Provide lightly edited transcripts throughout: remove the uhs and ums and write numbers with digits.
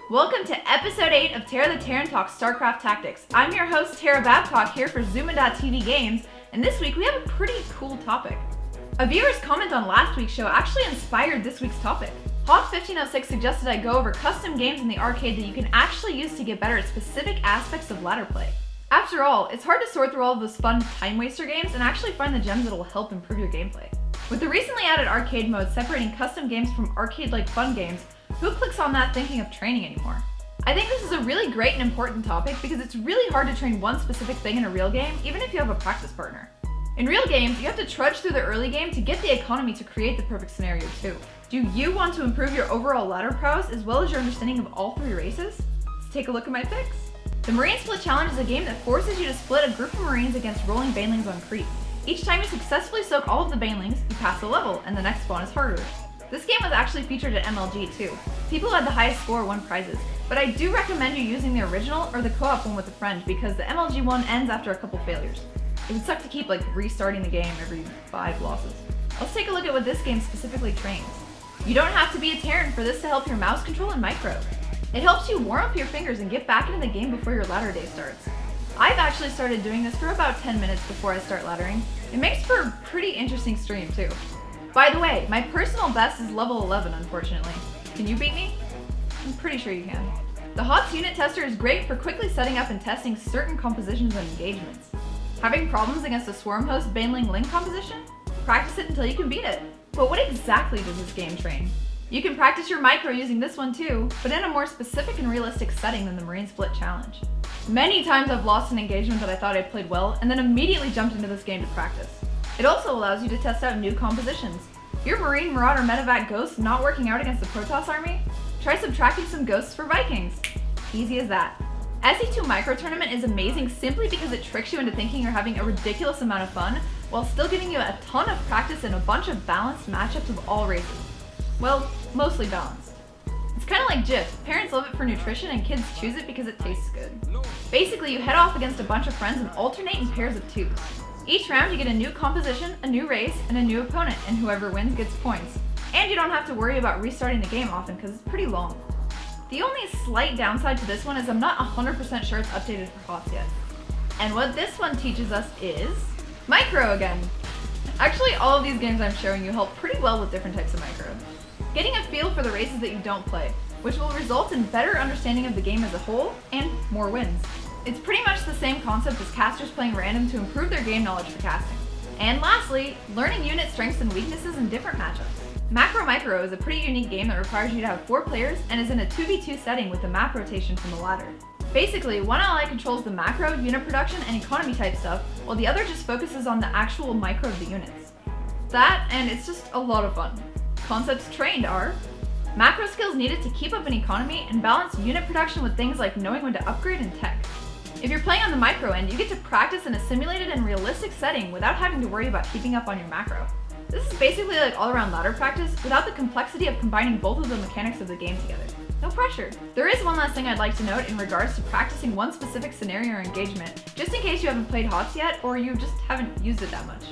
Welcome to episode 8 of Terran Talks Starcraft Tactics. I'm your host, Tara Babcock, here for Zoomin.tv Games, and this week we have a pretty cool topic. A viewer's comment on last week's show actually inspired this week's topic. Hawk1506 suggested I go over custom games in the arcade that you can actually use to get better at specific aspects of ladder play. After all, it's hard to sort through all of those fun time waster games and actually find the gems that will help improve your gameplay. With the recently added arcade mode separating custom games from arcade-like fun games, who clicks on that thinking of training anymore? I think this is a really great and important topic because it's really hard to train one specific thing in a real game, even if you have a practice partner. In real games, you have to trudge through the early game to get the economy to create the perfect scenario too. Do you want to improve your overall ladder prowess as well as your understanding of all three races? Let's take a look at my picks. The Marine Split Challenge is a game that forces you to split a group of Marines against rolling banelings on creep. Each time you successfully soak all of the banelings, you pass the level, and the next spawn is harder. This game was actually featured at MLG too. People who had the highest score won prizes, but I do recommend you using the original or the co-op one with a friend because the MLG one ends after a couple failures. It would suck to keep restarting the game every 5 losses. Let's take a look at what this game specifically trains. You don't have to be a Terran for this to help your mouse control in Micro. It helps you warm up your fingers and get back into the game before your ladder day starts. I've actually started doing this for about 10 minutes before I start laddering. It makes for a pretty interesting stream too. By the way, my personal best is level 11, unfortunately. Can you beat me? I'm pretty sure you can. The HOTS unit tester is great for quickly setting up and testing certain compositions and engagements. Having problems against a swarm host baneling link composition? Practice it until you can beat it. But what exactly does this game train? You can practice your micro using this one too, but in a more specific and realistic setting than the Marine Split Challenge. Many times I've lost an engagement that I thought I'd played well, and then immediately jumped into this game to practice. It also allows you to test out new compositions. Your Marine, Marauder, Medevac Ghost not working out against the Protoss army? Try subtracting some ghosts for Vikings. Easy as that. SC2 Micro Tournament is amazing simply because it tricks you into thinking you're having a ridiculous amount of fun, while still giving you a ton of practice and a bunch of balanced matchups of all races. Well, mostly balanced. It's kind of like Jif. Parents love it for nutrition and kids choose it because it tastes good. Basically, you head off against a bunch of friends and alternate in pairs of 2s. Each round you get a new composition, a new race, and a new opponent, and whoever wins gets points. And you don't have to worry about restarting the game often because it's pretty long. The only slight downside to this one is I'm not 100% sure it's updated for HOTS yet. And what this one teaches us is Micro again. Actually, all of these games I'm showing you help pretty well with different types of Micro. Getting a feel for the races that you don't play, which will result in better understanding of the game as a whole and more wins. It's pretty much the same concept as casters playing random to improve their game knowledge for casting. And lastly, learning unit strengths and weaknesses in different matchups. Macromicro is a pretty unique game that requires you to have 4 players and is in a 2v2 setting with the map rotation from the ladder. Basically, one ally controls the macro, unit production, and economy type stuff, while the other just focuses on the actual micro of the units. That, and it's just a lot of fun. Concepts trained are macro skills needed to keep up an economy and balance unit production with things like knowing when to upgrade and tech. If you're playing on the micro end, you get to practice in a simulated and realistic setting without having to worry about keeping up on your macro. This is basically like all-around ladder practice without the complexity of combining both of the mechanics of the game together. No pressure. There is one last thing I'd like to note in regards to practicing one specific scenario or engagement, just in case you haven't played HOTS yet or you just haven't used it that much.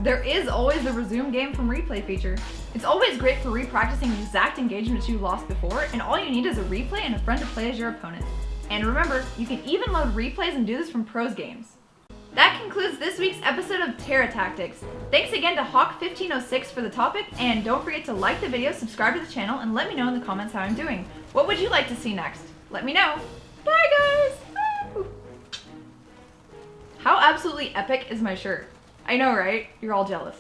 There is always the resume game from replay feature. It's always great for re-practicing exact engagements you lost before, and all you need is a replay and a friend to play as your opponent. And remember, you can even load replays and do this from pros games. That concludes this week's episode of Terran Tactics. Thanks again to Hawk1506 for the topic, and don't forget to like the video, subscribe to the channel, and let me know in the comments how I'm doing. What would you like to see next? Let me know. Bye guys! Woo! How absolutely epic is my shirt? I know, right? You're all jealous.